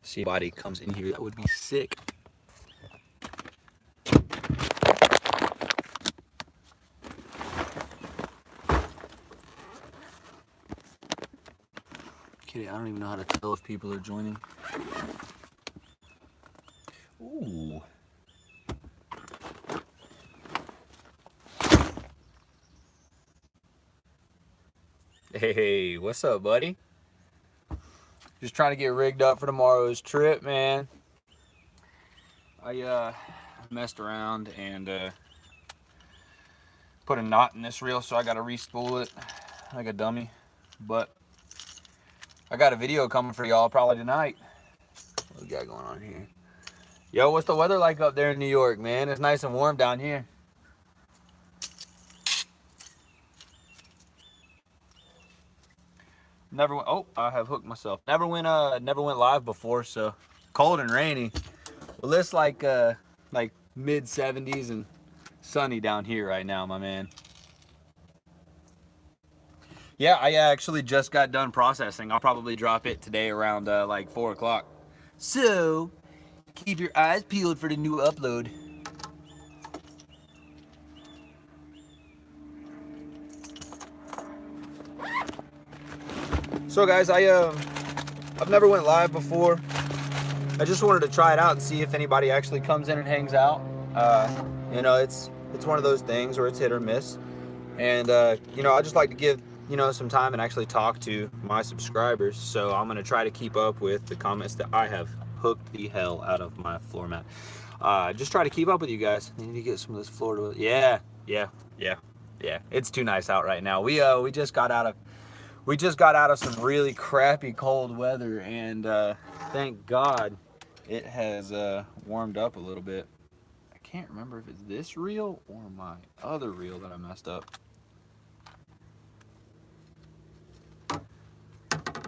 See if anybody comes in here, that would be sick. Kidding, I don't even know how to tell if people are joining. Ooh. Hey, what's up, buddy? Just trying to get rigged up for tomorrow's trip, man. I messed around and put a knot in this reel, so I gotta re-spool it like a dummy. But I got a video coming for y'all probably tonight. What we got going on here? Yo, what's the weather like up there in New York, man? It's nice and warm down here. Never went. Oh, I have hooked myself. Never went live before, so cold and rainy. Well, it's like mid 70s and sunny down here right now, my man. Yeah, I actually just got done processing. I'll probably drop it today around like 4 o'clock. So keep your eyes peeled for the new upload. So guys, I've never went live before. I just wanted to try it out and see if anybody actually comes in and hangs out. You know, it's one of those things where it's hit or miss. And you know, I just like to give, you know, some time and actually talk to my subscribers. So I'm gonna try to keep up with the comments that I have hooked the hell out of my floor mat. Just try to keep up with you guys. I need to get some of this Florida. Yeah. It's too nice out right now. We just got out of some really crappy cold weather, and thank God it has warmed up a little bit. I can't remember if it's this reel or my other reel that I messed up.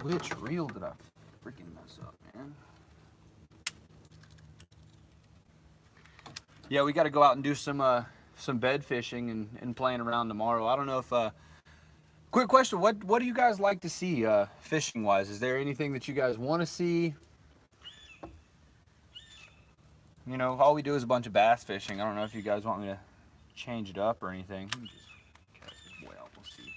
Which reel did I freaking mess up, man? Yeah, we got to go out and do some bed fishing and playing around tomorrow. I don't know if quick question, what do you guys like to see fishing wise? Is there anything that you guys want to see? You know, all we do is a bunch of bass fishing. I don't know if you guys want me to change it up or anything. Let me just cast this boy out, we'll see.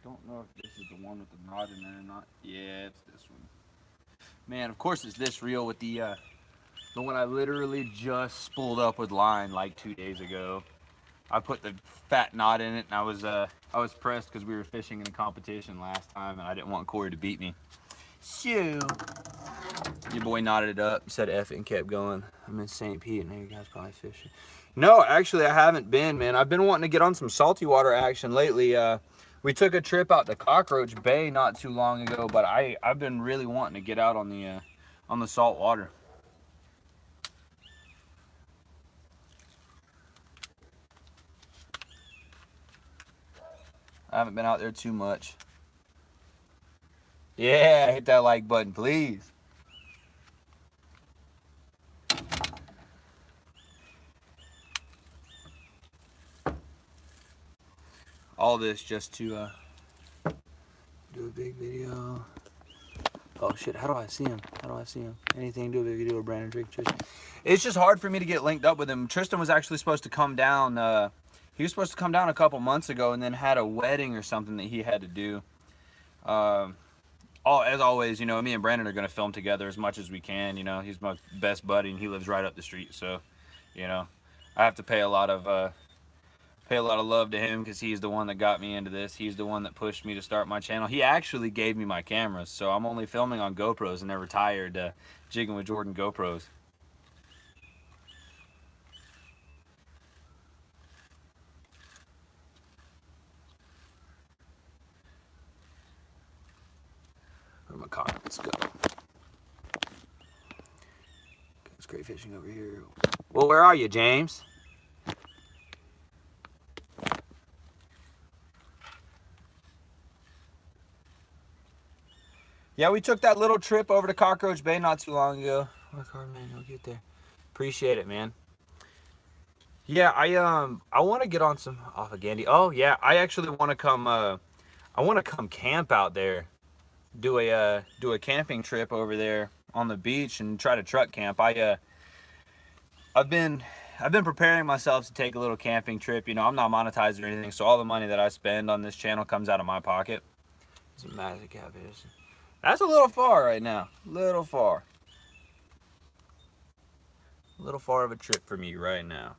Don't know if this is the one with the rod in there or not. Yeah, it's this one. Man, of course it's this reel with the one I literally just spooled up with line like 2 days ago. I put the fat knot in it, and I was pressed because we were fishing in a competition last time, and I didn't want Corey to beat me. So your boy knotted it up, said F it, and kept going. I'm in St. Pete, and now you guys probably fishing. No, actually I haven't been, man. I've been wanting to get on some salty water action lately. We took a trip out to Cockroach Bay not too long ago, but I've been really wanting to get out on the salt water. I haven't been out there too much. Yeah, hit that like button, please. All this just to do a big video. Oh shit, how do I see him? How do I see him? Anything to do a big video with Brandon Drake? It's just hard for me to get linked up with him. Tristan was actually supposed to come down. He was supposed to come down a couple months ago and then had a wedding or something that he had to do. As always, you know, me and Brandon are going to film together as much as we can. You know, he's my best buddy and he lives right up the street. So, you know, I have to pay a lot of love to him because he's the one that got me into this. He's the one that pushed me to start my channel. He actually gave me my cameras, so I'm only filming on GoPros, and they're retired Jigging with Jordan GoPros. Where my car? Let's go. It's great fishing over here. Well, where are you, James? Yeah, we took that little trip over to Cockroach Bay not too long ago. Work hard, man. You'll get there. Appreciate it, man. Yeah, I want to get on some off of Gandy. Oh yeah, I actually want to come. I want to come camp out there. Do a camping trip over there on the beach and try to truck camp. I've been preparing myself to take a little camping trip. You know, I'm not monetized or anything, so all the money that I spend on this channel comes out of my pocket. It's a massive catfish. That's a little far right now. Little far. A little far of a trip for me right now.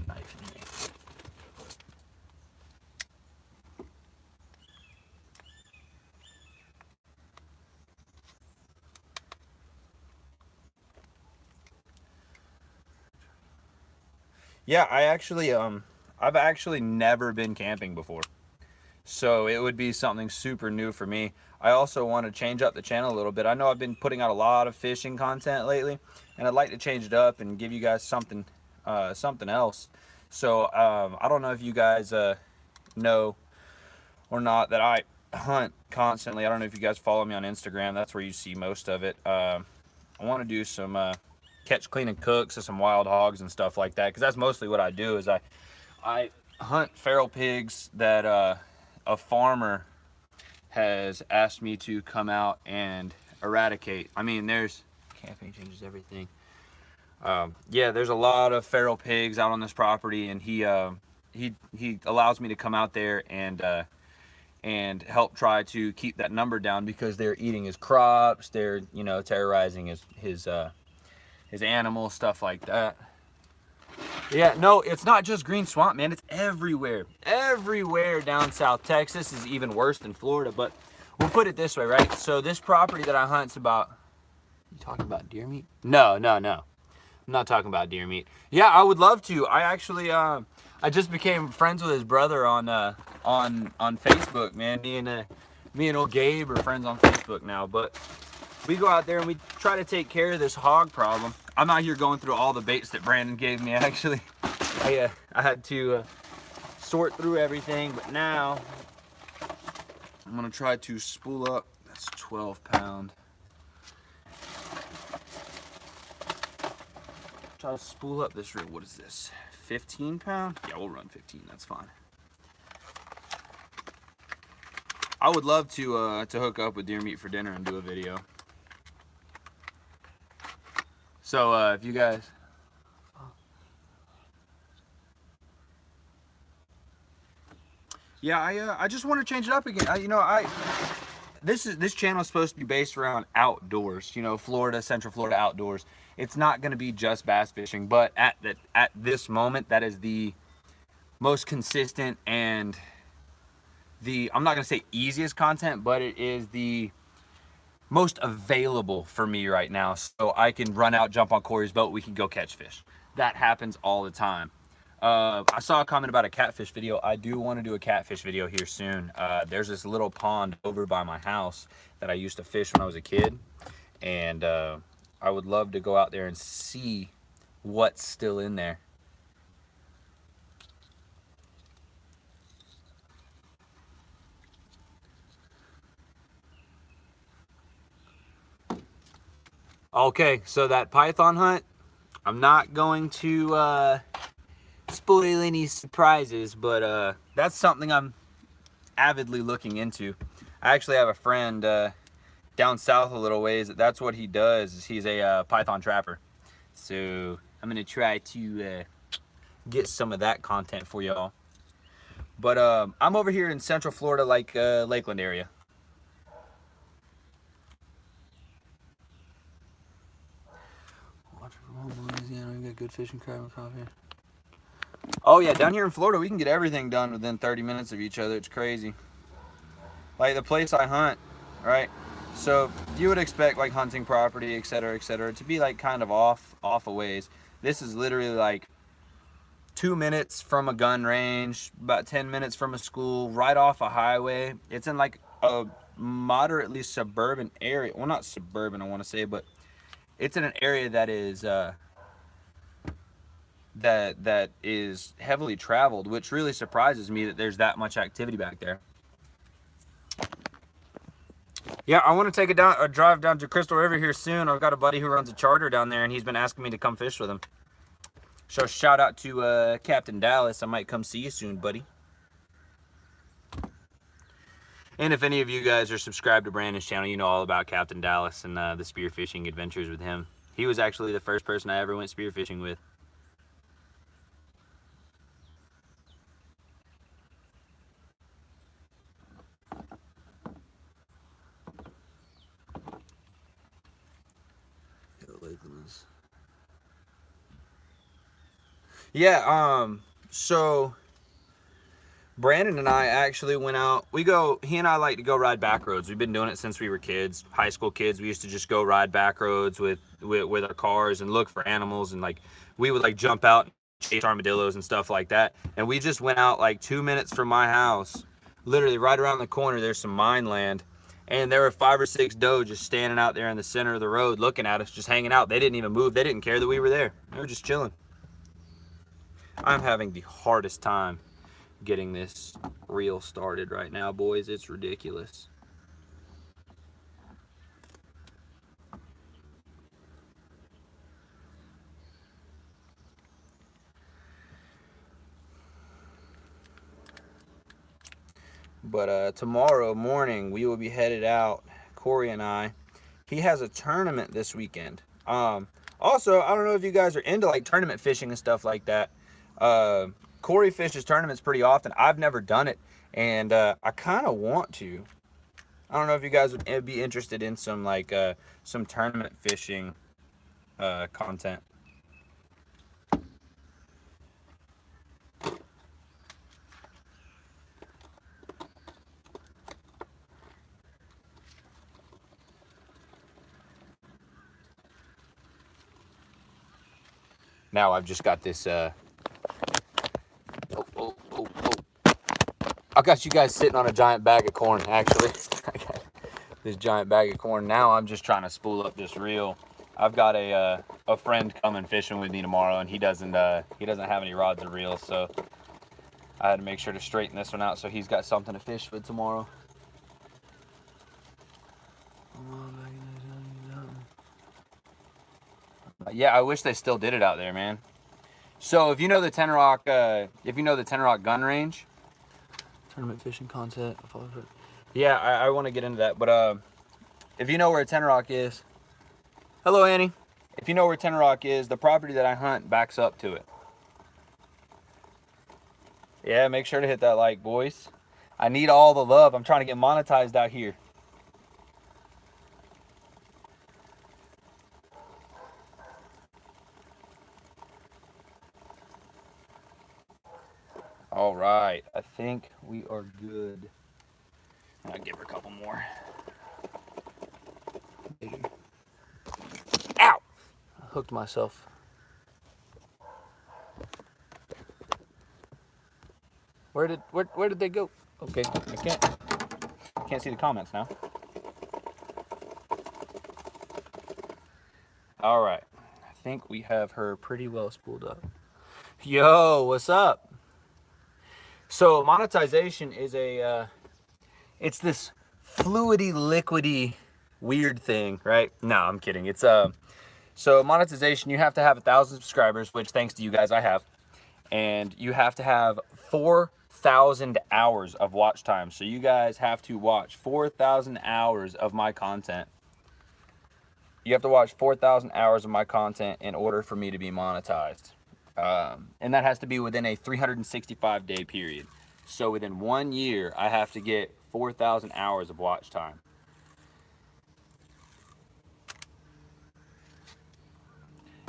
Knife in me. Yeah, I've actually never been camping before. So it would be something super new for me. I also want to change up the channel a little bit. I know I've been putting out a lot of fishing content lately, and I'd like to change it up and give you guys something else. So I don't know if you guys know or not that I hunt constantly. I don't know if you guys follow me on Instagram. That's where you see most of it. I want to do some catch, clean, and cook, so some wild hogs and stuff like that, because that's mostly what I do. Is I hunt feral pigs that a farmer has asked me to come out and eradicate. I mean, there's camping changes everything. Yeah, there's a lot of feral pigs out on this property, and he allows me to come out there and help try to keep that number down, because they're eating his crops, they're, you know, terrorizing his animals, stuff like that. Yeah, no, it's not just green swamp, man. It's everywhere. Everywhere down South Texas is even worse than Florida, but we'll put it this way, right? So this property that I hunt's about... You talking about deer meat? No. I'm not talking about deer meat. Yeah, I would love to. I actually, I just became friends with his brother on Facebook, man. Me and old Gabe are friends on Facebook now, but we go out there and we try to take care of this hog problem. I'm out here going through all the baits that Brandon gave me, actually. I had to sort through everything, but now I'm gonna try to spool up. That's 12 pound. Try to spool up this reel. What is this? 15 pound? Yeah, we'll run 15. That's fine. I would love to hook up with Deer Meat for dinner and do a video. So if you guys, yeah, I just want to change it up again. This channel is supposed to be based around outdoors. You know, Florida, Central Florida outdoors. It's not going to be just bass fishing, but at this moment, that is the most consistent and I'm not going to say easiest content, but it is the most available for me right now. So I can run out, jump on Corey's boat, we can go catch fish. That happens all the time. I saw a comment about a catfish video. I do want to do a catfish video here soon. There's this little pond over by my house that I used to fish when I was a kid, and I would love to go out there and see what's still in there. Okay, so that python hunt, I'm not going to spoil any surprises, but that's something I'm avidly looking into. I actually have a friend down south a little ways. That's what he does. Is he's a python trapper. So I'm gonna try to get some of that content for y'all. But I'm over here in Central Florida, like Lakeland area. Got good fishing, crab, and coffee. Oh yeah, down here in Florida, we can get everything done within 30 minutes of each other. It's crazy. Like the place I hunt, right? So you would expect like hunting property, etc., to be like kind of off a ways. This is literally like 2 minutes from a gun range, about 10 minutes from a school, right off a highway. It's in like a moderately suburban area. Well, not suburban, I want to say, but it's in an area that is that is heavily traveled, which really surprises me that there's that much activity back there. Yeah, I want to take a drive down to Crystal River here soon. I've got a buddy who runs a charter down there, and he's been asking me to come fish with him. So shout out to Captain Dallas. I might come see you soon, buddy. And if any of you guys are subscribed to Brandon's channel, you know all about Captain Dallas and the spearfishing adventures with him. He was actually the first person I ever went spearfishing with. Yeah, so Brandon and I actually went out. He and I like to go ride back roads. We've been doing it since we were kids, high school kids. We used to just go ride back roads with our cars and look for animals, and like we would like jump out and chase armadillos and stuff like that. And we just went out like 2 minutes from my house, literally right around the corner. There's some mine land, and there were 5 or 6 doe just standing out there in the center of the road looking at us, just hanging out. They didn't even move. They didn't care that we were there. They were just chilling. I'm having the hardest time getting this reel started right now, boys. It's ridiculous. But tomorrow morning we will be headed out, Corey and I. He has a tournament this weekend. Also, I don't know if you guys are into like tournament fishing and stuff like that. Corey fishes tournaments pretty often. I've never done it, and I kind of want to. I don't know if you guys would be interested in some like some tournament fishing content. Now I've just got this I got you guys sitting on a giant bag of corn, actually. I got this giant bag of corn. Now I'm just trying to spool up this reel. I've got a friend coming fishing with me tomorrow, and he doesn't have any rods or reels, so I had to make sure to straighten this one out so he's got something to fish with tomorrow. Yeah, I wish they still did it out there, man. So if you know the Ten Rock gun range, tournament fishing content. Yeah, I want to get into that, but if you know where Ten Rock is, hello Annie. If you know where Ten Rock is, the property that I hunt backs up to it. Yeah, make sure to hit that like, boys. I need all the love. I'm trying to get monetized out here. All right, I think we are good. I'll give her a couple more. Ow! I hooked myself. Where did they go? Okay, I can't see the comments now. All right, I think we have her pretty well spooled up. Yo, what's up? So monetization is it's this fluidy, liquidy, weird thing, right? No, I'm kidding. It's so monetization, you have to have 1,000 subscribers, which thanks to you guys I have, and you have to have 4,000 hours of watch time. So you guys have to watch 4,000 hours of my content. You have to watch 4,000 hours of my content in order for me to be monetized. And that has to be within a 365-day period. So within 1 year, I have to get 4,000 hours of watch time.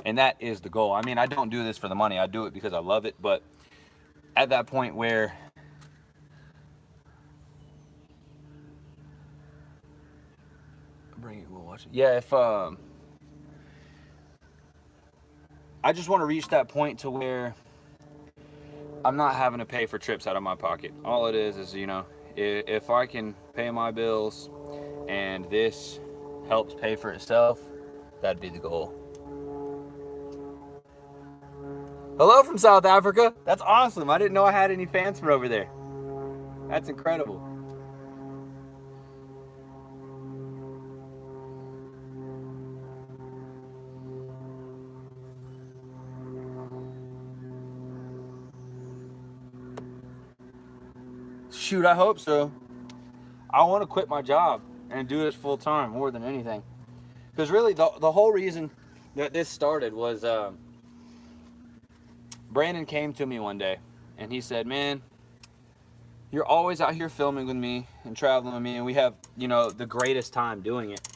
And that is the goal. I mean, I don't do this for the money. I do it because I love it. But at that point where bring it, we'll watch it. Yeah, if I just want to reach that point to where I'm not having to pay for trips out of my pocket. All it is, you know, if I can pay my bills and this helps pay for itself, that'd be the goal. Hello from South Africa. That's awesome. I didn't know I had any fans from over there. That's incredible. Shoot, I hope so. I want to quit my job and do this full time more than anything. Because really, the whole reason that this started was Brandon came to me one day and he said, man, you're always out here filming with me and traveling with me, and we have, you know, the greatest time doing it.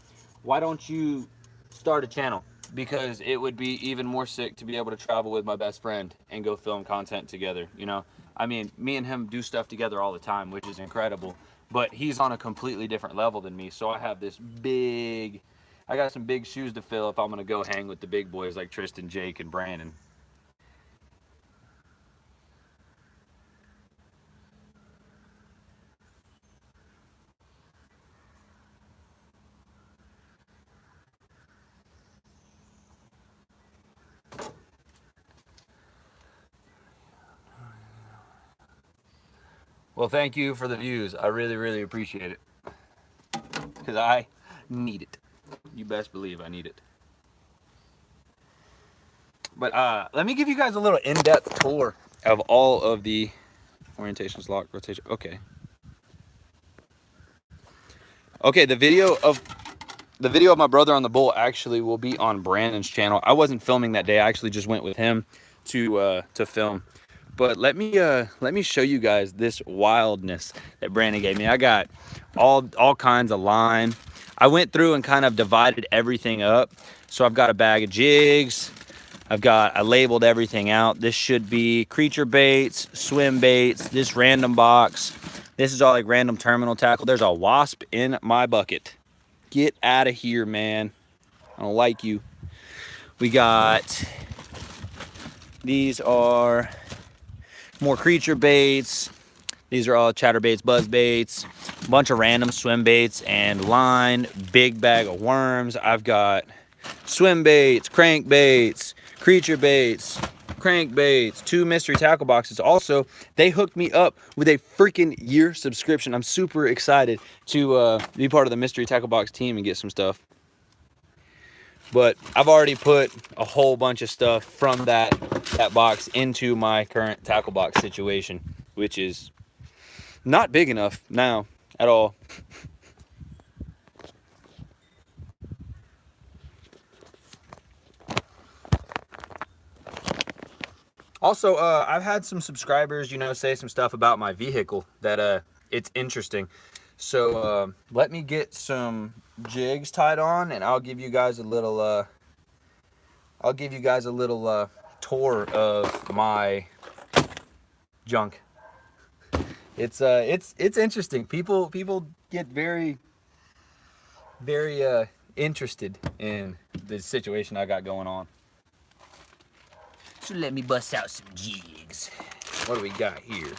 Why don't you start a channel? Because it would be even more sick to be able to travel with my best friend and go film content together, you know? I mean, me and him do stuff together all the time, which is incredible, but he's on a completely different level than me, so I have this I got some big shoes to fill if I'm gonna go hang with the big boys like Tristan, Jake, and Brandon. Well, thank you for the views. I really, really appreciate it. Because I need it. You best believe I need it. But let me give you guys a little in-depth tour of all of the orientations, lock, rotation. Okay. Okay, the video of my brother on the bull actually will be on Brandon's channel. I wasn't filming that day. I actually just went with him to film. But let me show you guys this wildness that Brandon gave me. I got all kinds of line. I went through and kind of divided everything up. So I've got a bag of jigs. I labeled everything out. This should be creature baits, swim baits, this random box. This is all like random terminal tackle. There's a wasp in my bucket. Get out of here, man. I don't like you. We got, these are more creature baits. These are all chatter baits, buzz baits, a bunch of random swim baits and line, big bag of worms. I've got swim baits, crank baits, creature baits, crank baits, 2 mystery tackle boxes. Also, they hooked me up with a freaking year subscription. I'm super excited to be part of the mystery tackle box team and get some stuff. But I've already put a whole bunch of stuff from that box into my current tackle box situation, which is not big enough now at all. Also, I've had some subscribers, you know, say some stuff about my vehicle that it's interesting. So let me get some jigs tied on, and I'll give you guys a little tour of my junk. It's interesting. People get very interested in the situation I got going on. So let me bust out some jigs. What do we got here?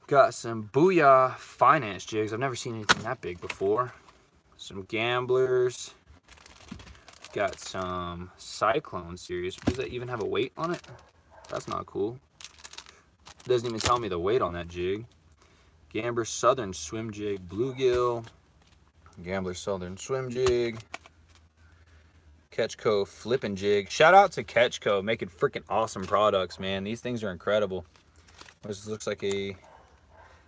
Got some Booyah Finance jigs. I've never seen anything that big before. Some Gamblers. Got some Cyclone series. Does that even have a weight on it? That's not cool. Doesn't even tell me the weight on that jig. Gambler Southern Swim Jig Bluegill. Gambler Southern Swim Jig. Ketchco Flippin' Jig. Shout out to Ketchco, making freaking awesome products, man. These things are incredible. This looks like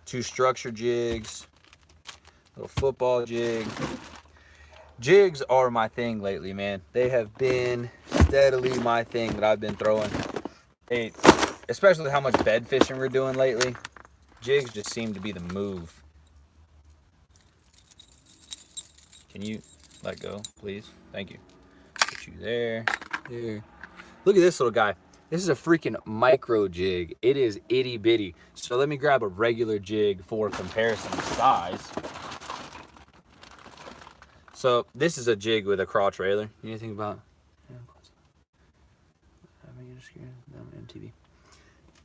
2 structure jigs. Little football jig. Jigs are my thing lately, man. They have been steadily my thing that I've been throwing. Especially how much bed fishing we're doing lately. Jigs just seem to be the move. Can you let go, please? Thank you. Put you there. Look at this little guy. This is a freaking micro jig. It is itty bitty. So let me grab a regular jig for comparison size. So this is a jig with a craw trailer. You know anything about MTB?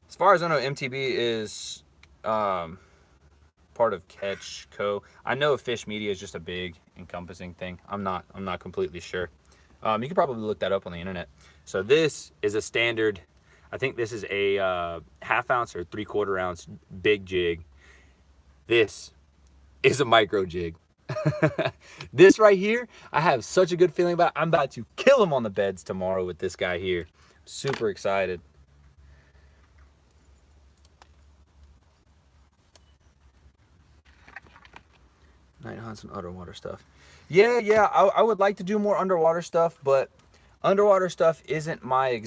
As far as I know, MTB is part of Ketchco. I know Fish Media is just a big encompassing thing. I'm not completely sure. You can probably look that up on the internet. So this is a standard, I think this is a 1/2 ounce or 3/4 ounce big jig. This is a micro jig. This right here, I have such a good feeling about. I'm about to kill him on the beds tomorrow with this guy here. Super excited. find some underwater stuff. Yeah, I would like to do more underwater stuff, but underwater stuff isn't my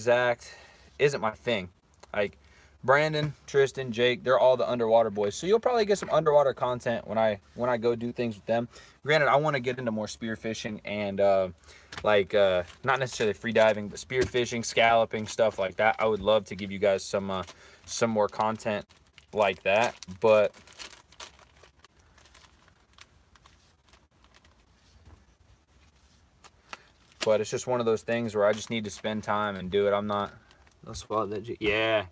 thing. Like Brandon, Tristan, Jake, they're all the underwater boys. So you'll probably get some underwater content when I go do things with them. Granted, I want to get into more spearfishing and not necessarily free diving, but spearfishing, scalloping, stuff like that. I would love to give you guys some more content like that, but it's just one of those things where I just need to spend time and do it. I'm not. Let's swallow that jig. Yeah.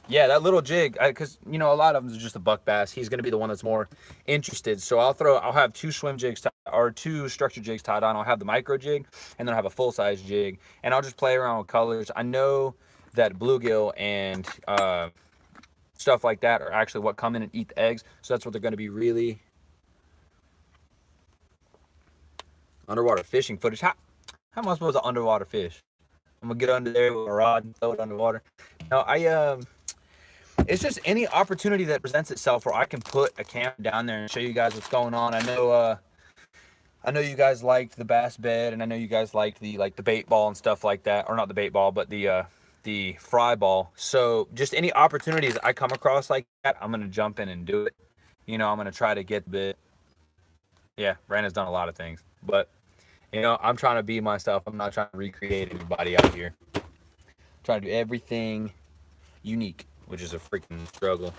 Yeah, that little jig, because you know a lot of them is just a buck bass. He's going to be the one that's more interested. So I'll have 2 swim jigs or 2 structure jigs tied on. I'll have the micro jig, and then I'll have a full size jig, and I'll just play around with colors. I know that bluegill and stuff like that are actually what come in and eat the eggs. So that's what they're going to be really. Underwater fishing footage. How am I supposed to underwater fish? I'm gonna get under there with a rod and throw it underwater. No, it's just any opportunity that presents itself where I can put a camera down there and show you guys what's going on. I know you guys liked the bass bed, and I know you guys liked the bait ball and stuff like that, or not the bait ball, but the fry ball. So just any opportunities I come across like that, I'm gonna jump in and do it. You know, I'm gonna try to get the bit. Yeah, Brandon's done a lot of things, but you know, I'm trying to be myself. I'm not trying to recreate anybody out here. I'm trying to do everything unique, which is a freaking struggle.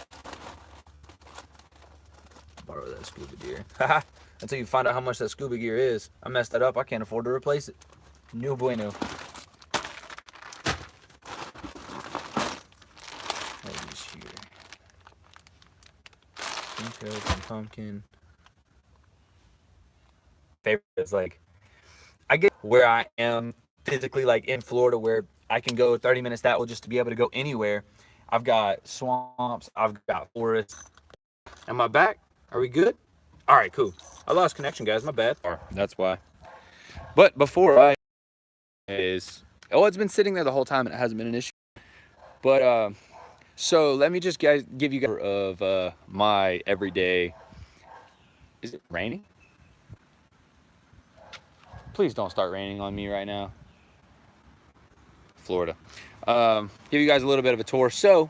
Borrow that scuba gear. Haha. Until you find out how much that scuba gear is. I messed that up. I can't afford to replace it. No bueno. Ladies here. Pinchos and pumpkin. Favorite is like, I get where I am physically, like in Florida, where I can go 30 minutes that way just to be able to go anywhere. I've got swamps, I've got forests. Am I back? Are we good? All right, cool. I lost connection, guys. My bad. That's why. But before it's been sitting there the whole time and it hasn't been an issue. But so let me just give you guys of my everyday. Is it raining? Please don't start raining on me right now. Florida. Give you guys a little bit of a tour. So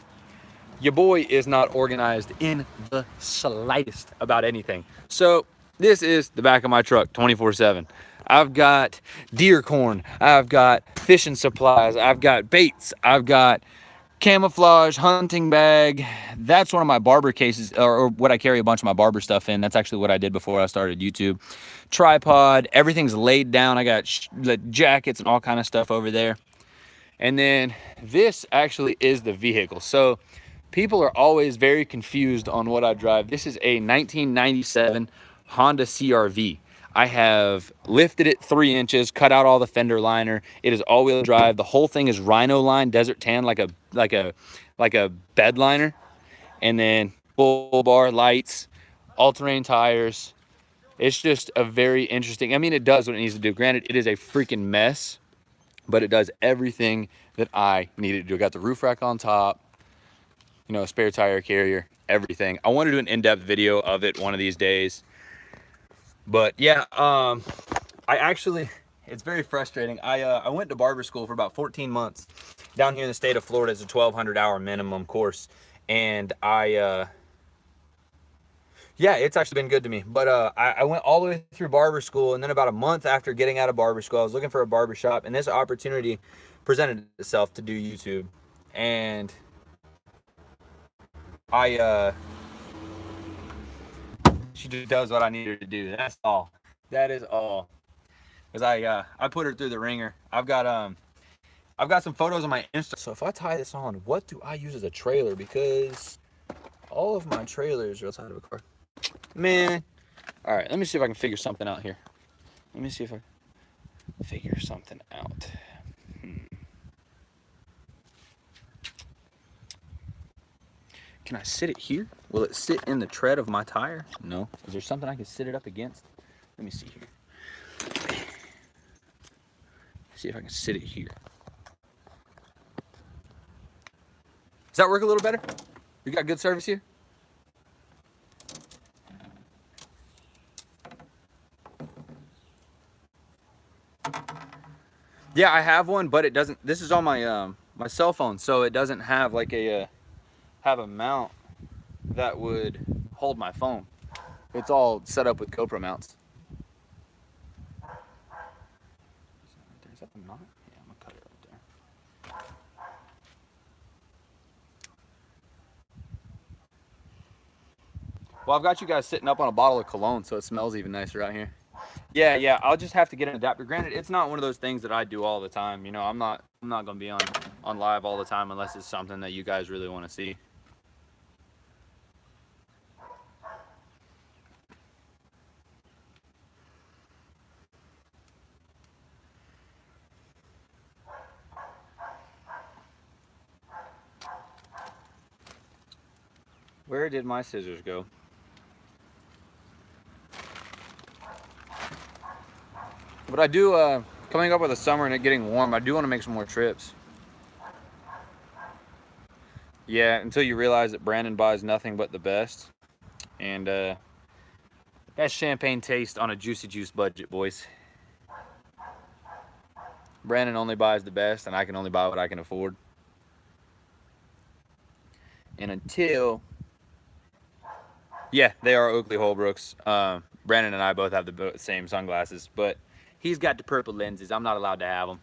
your boy is not organized in the slightest about anything. So this is the back of my truck 24/7. I've got deer corn, I've got fishing supplies, I've got baits, I've got camouflage, hunting bag. That's one of my barber cases, or what I carry a bunch of my barber stuff in. That's actually what I did before I started YouTube. Tripod, everything's laid down. I got the jackets and all kind of stuff over there. And then this actually is the vehicle. So people are always very confused on what I drive. This is a 1997 Honda CR-V. I have lifted it 3 inches, cut out all the fender liner. It is all-wheel drive. The whole thing is Rhino line, desert tan, like a bed liner. And then full bar lights, all-terrain tires. It's just a very interesting, I mean, it does what it needs to do. Granted, it is a freaking mess, but it does everything that I needed to do. I got the roof rack on top, you know, spare tire carrier, everything. I want to do an in-depth video of it one of these days. But yeah, it's very frustrating. I went to barber school for about 14 months. Down here in the state of Florida, it's a 1,200-hour minimum course. And yeah, it's actually been good to me. But I went all the way through barber school, and then about a month after getting out of barber school, I was looking for a barber shop, and this opportunity presented itself to do YouTube. And she just does what I need her to do. That's all. That is all. Because I put her through the ringer. I've got some photos on my Insta. So if I tie this on, what do I use as a trailer? Because all of my trailers are outside of a car. Man. All right, let me see if I can figure something out here. Let me see if I can figure something out. Can I sit it here? Will it sit in the tread of my tire? No. Is there something I can sit it up against? Let me see here. See if I can sit it here. Does that work a little better? You got good service here? Yeah, I have one, but it doesn't. This is on my my cell phone, so it doesn't have like a have a mount that would hold my phone. It's all set up with GoPro mounts. Is that the knot? Yeah, I'm gonna cut it right there. Well, I've got you guys sitting up on a bottle of cologne, so it smells even nicer out here. Yeah, I'll just have to get an adapter. Granted, it's not one of those things that I do all the time. You know, I'm not gonna be on live all the time unless it's something that you guys really want to see. Where did my scissors go? But I do, coming up with the summer and it getting warm, I do want to make some more trips. Yeah, until you realize that Brandon buys nothing but the best. And that's champagne taste on a Juicy Juice budget, boys. Brandon only buys the best, and I can only buy what I can afford. And until... Yeah, they are Oakley Holbrooks. Brandon and I both have the same sunglasses, but he's got the purple lenses. I'm not allowed to have them.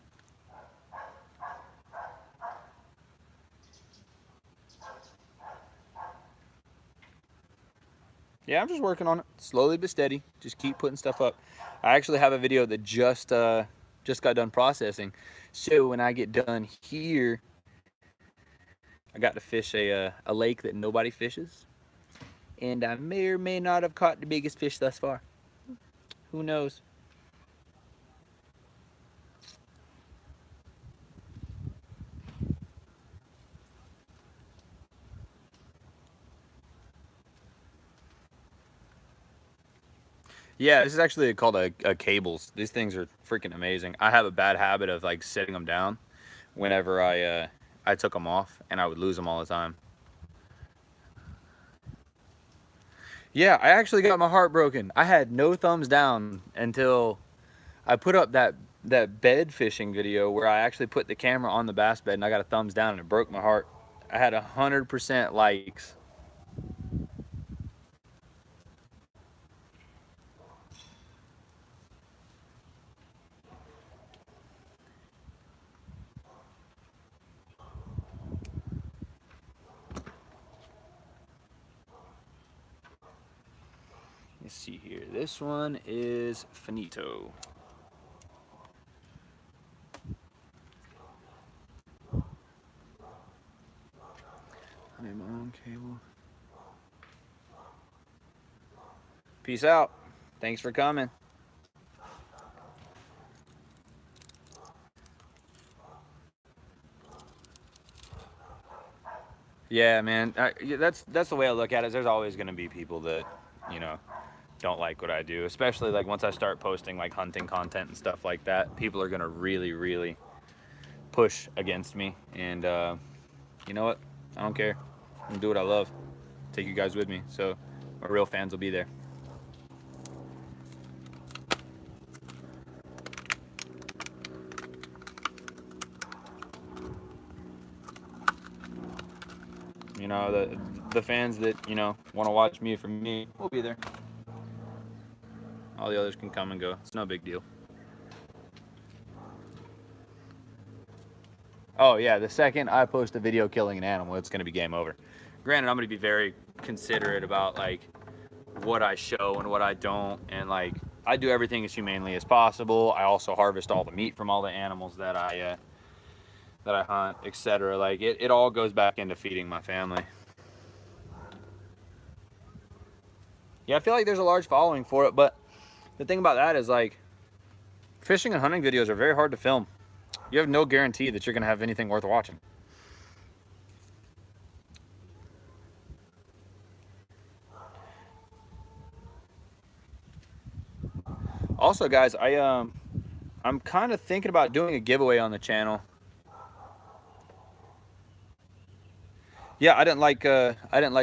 Yeah, I'm just working on it, slowly but steady. Just keep putting stuff up. I actually have a video that just got done processing. So when I get done here, I got to fish a lake that nobody fishes. And I may or may not have caught the biggest fish thus far. Who knows? Yeah, this is actually called a cables. These things are freaking amazing. I have a bad habit of like setting them down whenever I took them off, and I would lose them all the time. Yeah, I actually got my heart broken. I had no thumbs down until I put up that bed fishing video where I actually put the camera on the bass bed and I got a thumbs down and it broke my heart. I had 100% likes. Let's see here. This one is finito. I need my own cable. Peace out. Thanks for coming. Yeah, man. That's the way I look at it. There's always going to be people that, you know, don't like what I do, especially like once I start posting like hunting content and stuff like that. People are going to really push against me, and you know what? I don't care. I'm gonna do what I love. Take you guys with me, so my real fans will be there. You know, the fans that, you know, want to watch me for me will be there. All the others can come and go. It's no big deal. Oh yeah, the second I post a video killing an animal, it's gonna be game over. Granted, I'm gonna be very considerate about like what I show and what I don't, and like I do everything as humanely as possible. I also harvest all the meat from all the animals that I hunt, etc. Like it all goes back into feeding my family. Yeah, I feel like there's a large following for it, but the thing about that is like fishing and hunting videos are very hard to film. You have no guarantee that you're gonna have anything worth watching. Also, guys, I'm kind of thinking about doing a giveaway on the channel. Yeah, I didn't like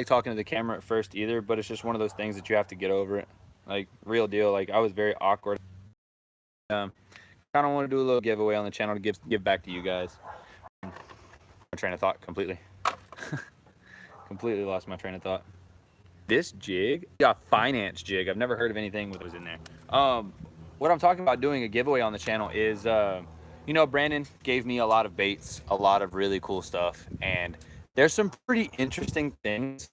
talking to the camera at first either, but it's just one of those things that you have to get over it. Like real deal. Like I was very awkward. Um, kind of want to do a little giveaway on the channel to give back to you guys. My train of thought completely. Completely lost my train of thought. This jig, yeah, finance jig. I've never heard of anything with those in there. What I'm talking about doing a giveaway on the channel is, you know, Brandon gave me a lot of baits, a lot of really cool stuff, and there's some pretty interesting things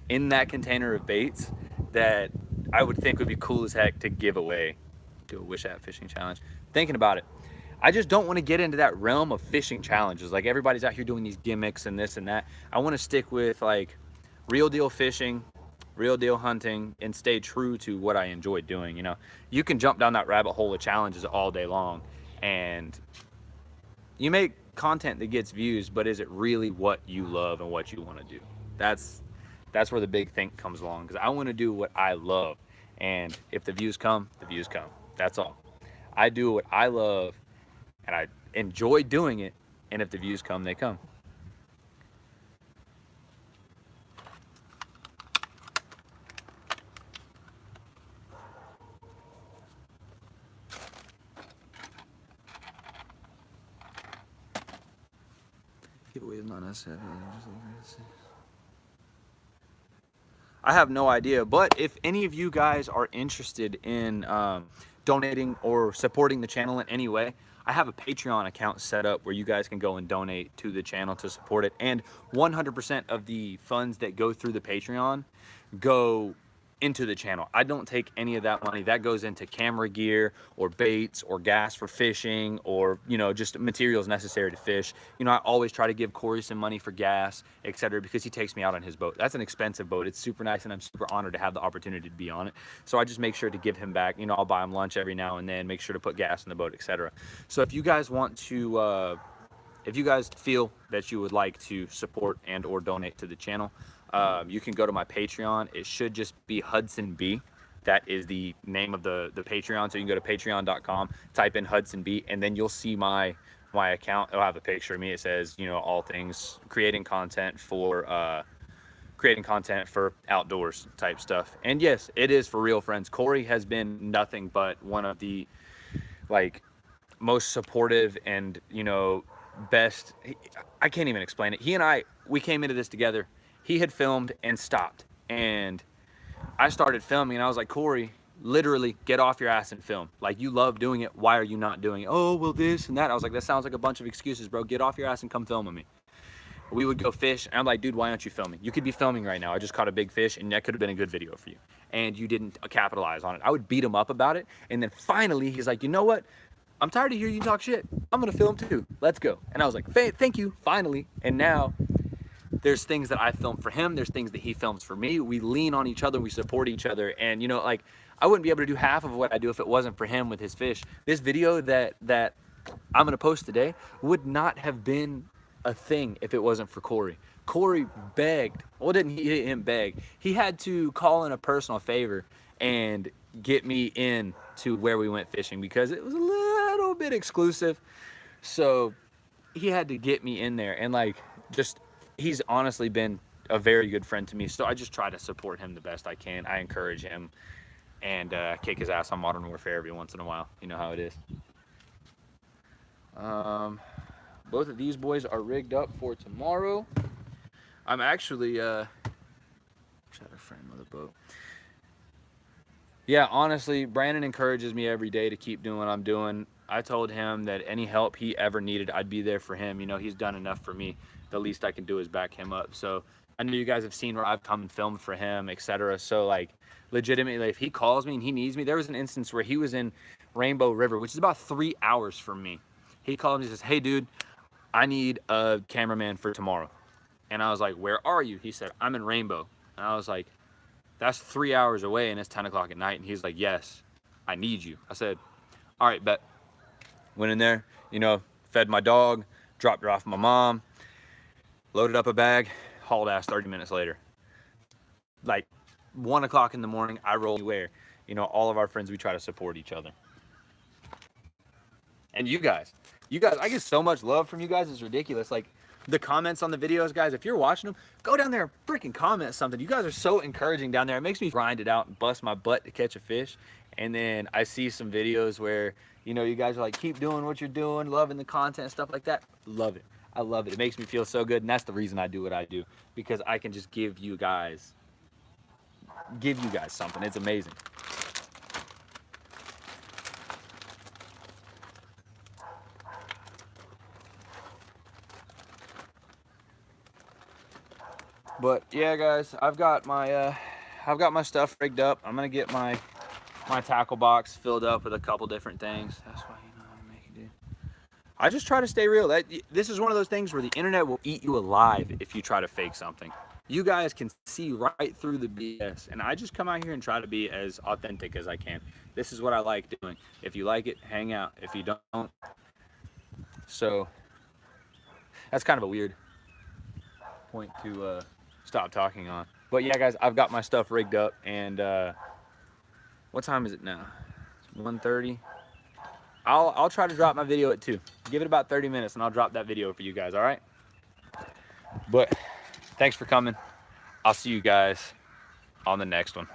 in that container of baits that I would think would be cool as heck to give away. Do a wish at fishing challenge. Thinking about it, I just don't want to get into that realm of fishing challenges. Like everybody's out here doing these gimmicks and this and that. I want to stick with like real deal fishing, real deal hunting, and stay true to what I enjoy doing. You know, you can jump down that rabbit hole of challenges all day long, and you make content that gets views, but is it really what you love and what you want to do? That's where the big thing comes along, because I want to do what I love, and if the views come, the views come. That's all. I do what I love, and I enjoy doing it, and if the views come, they come. Giveaway is not necessary. I have no idea, but if any of you guys are interested in donating or supporting the channel in any way, I have a Patreon account set up where you guys can go and donate to the channel to support it. And 100% of the funds that go through the Patreon go into the channel. I don't take any of that money. That goes into camera gear or baits or gas for fishing, or, you know, just materials necessary to fish. You know, I always try to give Corey some money for gas, etc., because he takes me out on his boat. That's an expensive boat. It's super nice, and I'm super honored to have the opportunity to be on it. So I just make sure to give him back. You know, I'll buy him lunch every now and then, make sure to put gas in the boat, etc. So if you guys want to, if you guys feel that you would like to support and or donate to the channel, you can go to my Patreon. It should just be Hudson B. That is the name of the Patreon. So you can go to patreon.com, type in Hudson B, and then you'll see my account. It'll have a picture of me. It says, you know, all things creating content for outdoors type stuff. And yes, it is for real, friends. Corey has been nothing but one of the like most supportive and, you know, best. I can't even explain it. He and I, we came into this together. He had filmed and stopped, and I started filming, and I was like, Corey, literally get off your ass and film. Like, you love doing it. Why are you not doing it? Oh, well, this and that. I was like, that sounds like a bunch of excuses, bro. Get off your ass and come film with me. We would go fish, and I'm like, dude, why aren't you filming? You could be filming right now. I just caught a big fish, and that could have been a good video for you, and you didn't capitalize on it. I would beat him up about it, and then finally he's like, you know what? I'm tired of hearing you talk shit. I'm gonna film too. Let's go. And I was like, thank you, finally. And now there's things that I film for him. There's things that he films for me. We lean on each other. We support each other. And, you know, like, I wouldn't be able to do half of what I do if it wasn't for him with his fish. This video that I'm going to post today would not have been a thing if it wasn't for Corey. Corey begged. Well, didn't he him beg? He had to call in a personal favor and get me in to where we went fishing because it was a little bit exclusive. So he had to get me in there, and like, just, he's honestly been a very good friend to me. So I just try to support him the best I can. I encourage him and kick his ass on Modern Warfare every once in a while. You know how it is. Both of these boys are rigged up for tomorrow. I'm actually try to frame of the boat. Yeah, honestly, Brandon encourages me every day to keep doing what I'm doing. I told him that any help he ever needed, I'd be there for him. You know, he's done enough for me. The least I can do is back him up. So I know you guys have seen where I've come and filmed for him, etc. So like, legitimately, if he calls me and he needs me, there was an instance where he was in Rainbow River, which is about 3 hours from me. He called me and says, hey dude, I need a cameraman for tomorrow. And I was like, where are you? He said, I'm in Rainbow. And I was like, that's 3 hours away and it's 10 o'clock at night. And he's like, yes, I need you. I said, all right, bet. Went in there, you know, fed my dog, dropped her off my mom, loaded up a bag, hauled ass 30 minutes later. Like 1 o'clock in the morning, I roll anywhere. You know, all of our friends, we try to support each other. And you guys, I get so much love from you guys, it's ridiculous. Like, the comments on the videos, guys. If you're watching them, go down there and freaking comment something. You guys are so encouraging down there. It makes me grind it out and bust my butt to catch a fish. And then I see some videos where, you know, you guys are like, keep doing what you're doing, loving the content and stuff like that. Love it. I love it. It makes me feel so good. And that's the reason I do what I do, because I can just give you guys something. It's amazing. But yeah, guys, I've got my stuff rigged up. I'm gonna get my tackle box filled up with a couple different things. That's why, you know, I make it do. I just try to stay real. This is one of those things where the internet will eat you alive if you try to fake something. You guys can see right through the BS, and I just come out here and try to be as authentic as I can. This is what I like doing. If you like it, hang out. If you don't, so that's kind of a weird point to stop talking on. But yeah, guys, I've got my stuff rigged up, and what time is it now? It's 1:30. I'll try to drop my video at 2. Give it about 30 minutes and I'll drop that video for you guys, all right? But thanks for coming. I'll see you guys on the next one.